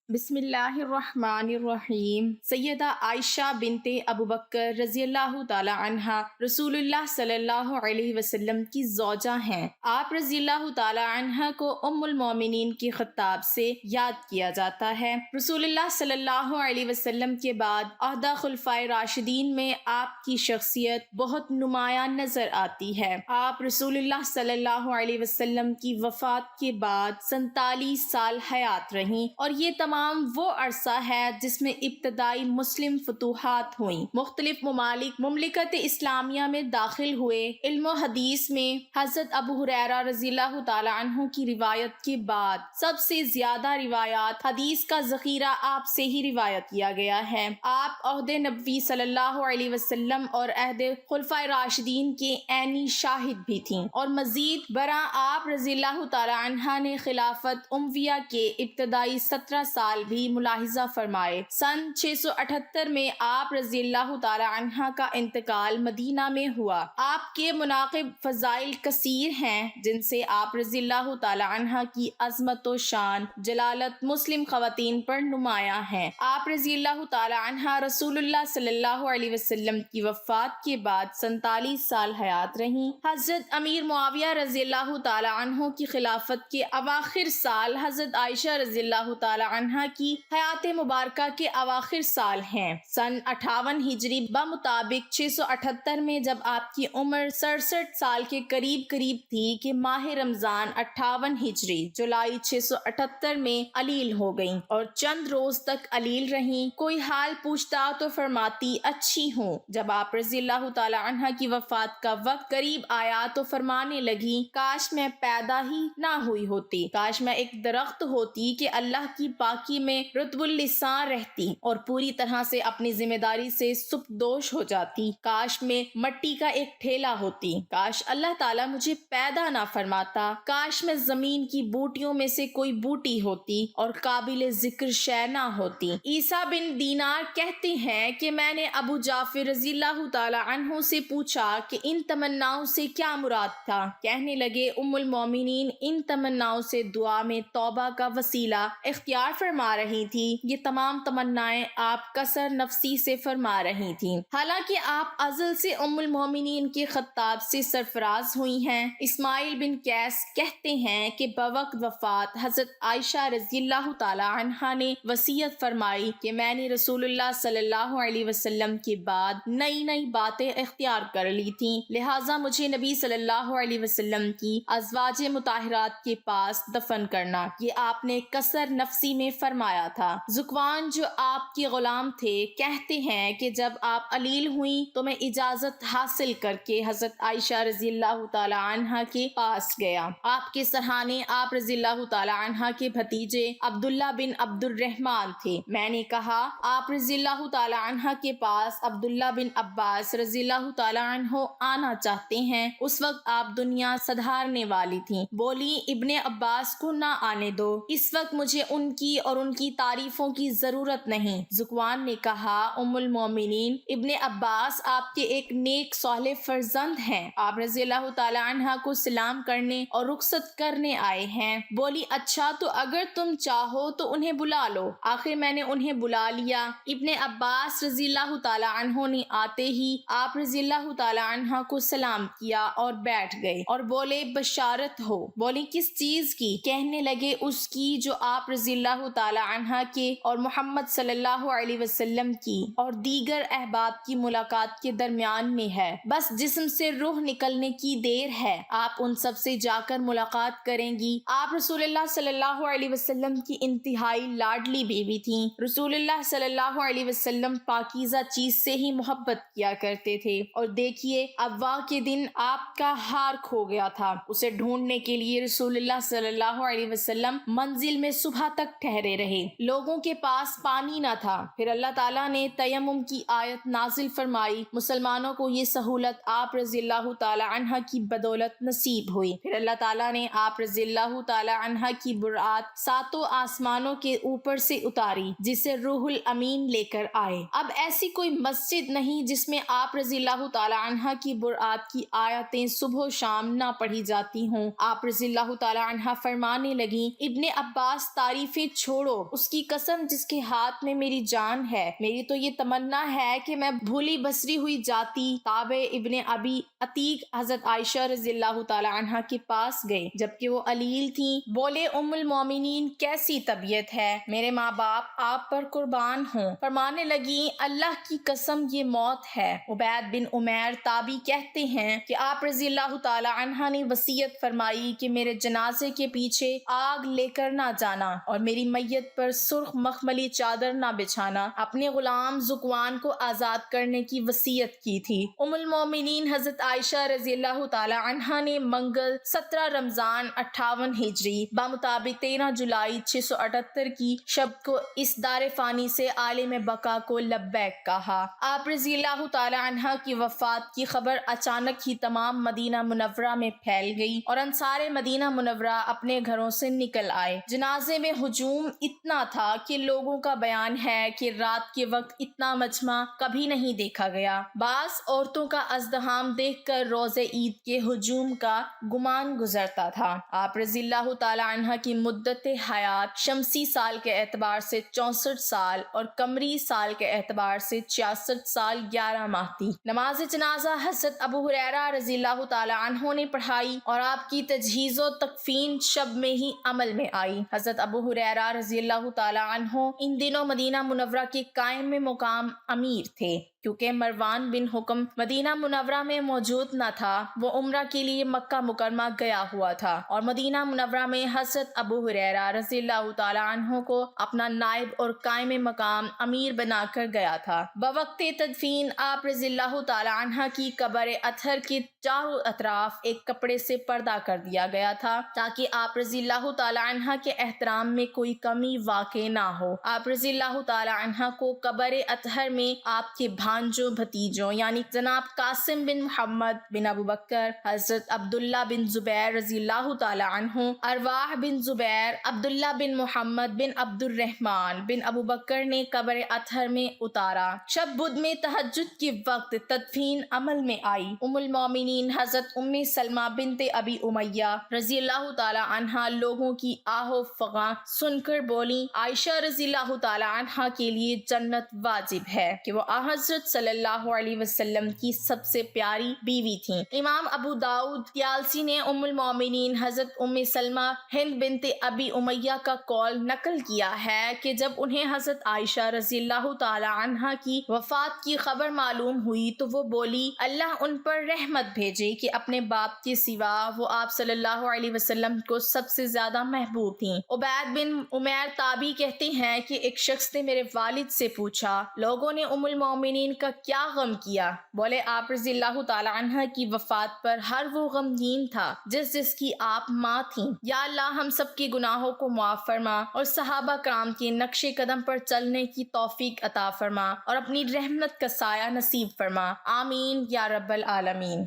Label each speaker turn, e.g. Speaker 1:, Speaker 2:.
Speaker 1: بسم اللہ الرحمن الرحیم۔ سیدہ عائشہ بنت ابو بکر رضی اللہ تعالی عنہا رسول اللہ صلی اللہ علیہ وسلم کی زوجہ ہیں۔ آپ رضی اللہ تعالی عنہا کو ام المومنین کے خطاب سے یاد کیا جاتا ہے۔ رسول اللہ صلی اللہ علیہ وسلم کے بعد عہدہ خلفائے راشدین میں آپ کی شخصیت بہت نمایاں نظر آتی ہے۔ آپ رسول اللہ صلی اللہ علیہ وسلم کی وفات کے بعد 47 سال حیات رہیں، اور یہ تمام وہ عرصہ ہے جس میں ابتدائی مسلم فتوحات ہوئیں، مختلف مملکت اسلامیہ میں داخل ہوئے۔ علم و حدیث میں حضرت ابو ہریرہ رضی اللہ تعالی عنہ کی روایت کے بعد سب سے زیادہ روایات حدیث کا ذخیرہ آپ سے ہی روایت کیا گیا ہے۔ آپ عہد نبوی صلی اللہ علیہ وسلم اور عہد خلفائے راشدین کے عینی شاہد بھی تھیں، اور مزید برآں آپ رضی اللہ تعالی عنہ نے خلافت امویہ کے ابتدائی 17 سال بھی ملاحظہ فرمائے۔ سن 678 میں آپ رضی اللہ تعالی عنہ کا انتقال مدینہ میں ہوا۔ آپ کے مناقب فضائل کثیر ہیں، جن سے آپ رضی اللہ تعالی عنہ کی عظمت و شان جلالت مسلم خواتین پر نمایاں ہیں۔ آپ رضی اللہ تعالی عنہ رسول اللہ صلی اللہ علیہ وسلم کی وفات کے بعد 47 سال حیات رہیں۔ حضرت امیر معاویہ رضی اللہ تعالی عنہ کی خلافت کے اواخر سال حضرت عائشہ رضی اللہ تعالی عنہ کی حیات مبارکہ کے اواخر سال ہیں۔ سن 58 ہجری بمطابق 678 میں جب آپ کی عمر 67 سال کے قریب تھی کہ ماہ رمضان 58 ہجری جولائی 678 میں علیل ہو گئیں، اور چند روز تک علیل رہیں۔ کوئی حال پوچھتا تو فرماتی اچھی ہوں۔ جب آپ رضی اللہ تعالی عنہ کی وفات کا وقت قریب آیا تو فرمانے لگی، کاش میں پیدا ہی نہ ہوئی ہوتی، کاش میں ایک درخت ہوتی کہ اللہ کی پاکی میں رطب اللسان رہتی اور پوری طرح سے اپنی ذمہ داری سے سبکدوش ہو جاتی، کاش میں مٹی کا ایک ٹھیلا ہوتی، کاش اللہ تعالیٰ مجھے پیدا نہ فرماتا، کاش میں زمین کی بوٹیوں میں سے کوئی بوٹی ہوتی اور قابل ذکر شے نہ ہوتی۔ عیسیٰ بن دینار کہتے ہیں کہ میں نے ابو جعفر رضی اللہ تعالی عنہ سے پوچھا کہ ان تمناؤں سے کیا مراد تھا؟ کہنے لگے، ام المومنین ان تمناؤں سے دعا میں توبہ کا وسیلہ اختیار فرما رہی تھی۔ یہ تمام تمنائیں آپ قصر نفسی سے فرما رہی تھیں، حالانکہ آپ ازل سے ام المومنین کے خطاب سے سرفراز ہوئی ہیں۔ اسماعیل بن قیس کہتے ہیں کہ بوقت وفات حضرت عائشہ رضی اللہ تعالی عنہا نے وصیت فرمائی کہ میں نے رسول اللہ صلی اللہ علیہ وسلم کے بعد نئی باتیں اختیار کر لی تھیں، لہٰذا مجھے نبی صلی اللہ علیہ وسلم کی ازواج مطہرات کے پاس دفن کرنا۔ یہ آپ نے قصر نفسی میں فرمایا تھا۔ ذکوان جو آپ کے غلام تھے کہتے ہیں کہ جب آپ علیل ہوئیں تو میں اجازت حاصل کر کے حضرت عائشہ رضی اللہ تعالی عنہا کے پاس گیا۔ آپ کے سرہانے آپ رضی اللہ تعالی عنہا کے بھتیجے عبداللہ بن عبد الرحمن تھے۔ میں نے کہا، آپ رضی اللہ تعالی عنہا کے پاس عبداللہ بن عباس رضی اللہ تعالی عنہ آنا چاہتے ہیں۔ اس وقت آپ دنیا سدھارنے والی تھیں۔ بولی، ابن عباس کو نہ آنے دو، اس وقت مجھے ان کی اور ان کی تعریفوں کی ضرورت نہیں۔ ذکوان نے کہا، ام المومنین، ابن عباس آپ کے ایک نیک صالح فرزند ہیں، آپ رضی اللہ تعالی عنہ کو سلام کرنے اور رخصت کرنے آئے ہیں۔ بولی، اچھا تو اگر تم چاہو تو انہیں بلا لو۔ آخر میں نے انہیں بلا لیا۔ ابن عباس رضی اللہ تعالی عنہ نے آتے ہی آپ رضی اللہ تعالی عنہ کو سلام کیا اور بیٹھ گئے اور بولے، بشارت ہو۔ بولی، کس چیز کی؟ کہنے لگے، اس کی جو آپ رضی اللہ تعالی عنہ کے اور محمد صلی اللہ علیہ وسلم کی اور دیگر احباب کی ملاقات کے درمیان میں ہے، بس جسم سے روح نکلنے کی دیر ہے، آپ ان سب سے جا کر ملاقات کریں گی۔ آپ رسول اللہ صلی اللہ علیہ وسلم کی انتہائی لاڈلی بیوی تھیں۔ رسول اللہ صلی اللہ علیہ وسلم پاکیزہ چیز سے ہی محبت کیا کرتے تھے، اور دیکھیے ابوا کے دن آپ کا ہار کھو گیا تھا۔ اسے ڈھونڈنے کے لیے رسول اللہ صلی اللہ علیہ وسلم منزل میں صبح تک ٹھہرے رہے، لوگوں کے پاس پانی نہ تھا۔ پھر اللہ تعالیٰ نے تیمم کی آیت نازل فرمائی، مسلمانوں کو یہ سہولت آپ رضی اللہ تعالی عنہ کی بدولت نصیب ہوئی۔ پھر اللہ تعالیٰ نے آپ رضی اللہ تعالی عنہ کی برات ساتوں آسمانوں کے اوپر سے اتاری، جسے روح الامین لے کر آئے۔ اب ایسی کوئی مسجد نہیں جس میں آپ رضی اللہ تعالی عنہ کی برات کی آیتیں صبح و شام نہ پڑھی جاتی ہوں۔ آپ رضی اللہ تعالی عنہ فرمانے لگیں، ابن عباس تعریفیں چھوڑ چھوڑو، اس کی قسم جس کے ہاتھ میں میری جان ہے، میری تو یہ تمنا ہے کہ میں بھولی بسری ہوئی جاتی تابع ابن ابی عتیق حضرت عائشہ رضی اللہ تعالی عنہ کے پاس گئے جبکہ وہ علیل تھیں۔ بولے ام المومنین کیسی طبیعت ہے؟ میرے ماں باپ آپ پر قربان ہوں۔ فرمانے لگی اللہ کی قسم یہ موت ہے۔ عبید بن عمیر تابعی کہتے ہیں کہ آپ رضی اللہ تعالی عنہ نے وصیت فرمائی کہ میرے جنازے کے پیچھے آگ لے کر نہ جانا اور میری میت پر سرخ مخملی چادر نہ بچھانا، اپنے غلام ذکوان کو آزاد کرنے کی وصیت کی تھی۔ ام المومنین حضرت عائشہ رضی اللہ تعالی عنہ نے منگل 17 رمضان 58 ہجری بمطابق 13 جولائی 678 کی شب کو اس دار فانی سے عالم بقا کو لبیک کہا۔ آپ رضی اللہ تعالی عنہ کی وفات کی خبر اچانک ہی تمام مدینہ منورہ میں پھیل گئی اور انصار مدینہ منورہ اپنے گھروں سے نکل آئے۔ جنازے میں ہجوم اتنا تھا کہ لوگوں کا بیان ہے کہ رات کے وقت اتنا مجمع کبھی نہیں دیکھا گیا۔ بعض عورتوں کا ازدحام دیکھ کر روز عید کے ہجوم کا گمان گزرتا تھا۔ آپ رضی اللہ تعالی عنہ کی مدت حیات شمسی سال کے اعتبار سے 64 سال اور قمری سال کے اعتبار سے 66 سال 11 ماہ تھی۔ نماز جنازہ حضرت ابو ہریرہ رضی اللہ تعالی عنہ نے پڑھائی اور آپ کی تجہیز و تکفین شب میں ہی عمل میں آئی۔ حضرت ابو ہریرہ رضی اللہ تعالی عنہ ان دنوں مدینہ منورہ کے قائم مقام امیر تھے۔ کیونکہ مروان بن حکم مدینہ منورہ میں موجود نہ تھا، وہ عمرہ کے لیے مکہ مکرمہ گیا ہوا تھا اور مدینہ منورہ میں حضرت ابو ہریرہ رضی اللہ تعالی عنہ کو اپنا نائب اور قائم مقام امیر بنا کر گیا تھا۔ بوقت تدفین آپ رضی اللہ تعالی عنہ کی قبر اطہر کے چاروں اطراف ایک کپڑے سے پردہ کر دیا گیا تھا تاکہ آپ رضی اللہ تعالی عنہ کے احترام میں کوئی کمی واقع نہ ہو۔ آپ رضی اللہ تعالی عنہ کو قبر اطہر میں آپ کے بھانجوں بھتیجوں یعنی جناب قاسم بن محمد بن ابو بکر، حضرت عبداللہ بن زبیر رضی اللہ تعالی عنہ، ارواح بن زبیر، عبداللہ بن محمد بن عبد الرحمن بن ابو بکر نے قبر اطہر میں اتارا۔ شب بدھ میں تہجد کے وقت تدفین عمل میں آئی۔ ام المومنین حضرت ام سلمہ بنت ابی امیہ رضی اللہ تعالی عنہا لوگوں کی آہ و فغاں سن کر بولی عائشہ رضی اللہ تعالی عنہا کے لیے جنت واجب ہے کہ وہ حضرت صلی اللہ علیہ وسلم کی سب سے پیاری بیوی تھیں۔ امام ابو داؤد طیالسی نے ام المومنین حضرت ام سلمہ ہند بنت ابی امیہ کا قول نقل کیا ہے کہ جب انہیں حضرت عائشہ رضی اللہ تعالی عنہا کی وفات کی خبر معلوم ہوئی تو وہ بولی اللہ ان پر رحمت بھیجے کہ اپنے باپ کے سوا وہ آپ صلی اللہ علیہ وسلم کو سب سے زیادہ محبوب تھیں۔ عبید بن عمیر تابعی کہتے ہیں کہ ایک شخص نے میرے والد سے پوچھا لوگوں نے ام المومنین کا کیا غم کیا؟ بولے آپ رضی اللہ تعالی عنہ کی وفات پر ہر وہ غمگین تھا جس کی آپ ماں تھیں۔ یا اللہ ہم سب کے گناہوں کو معاف فرما اور صحابہ کرام کے نقش قدم پر چلنے کی توفیق عطا فرما اور اپنی رحمت کا سایہ نصیب فرما، آمین یا رب العالمین۔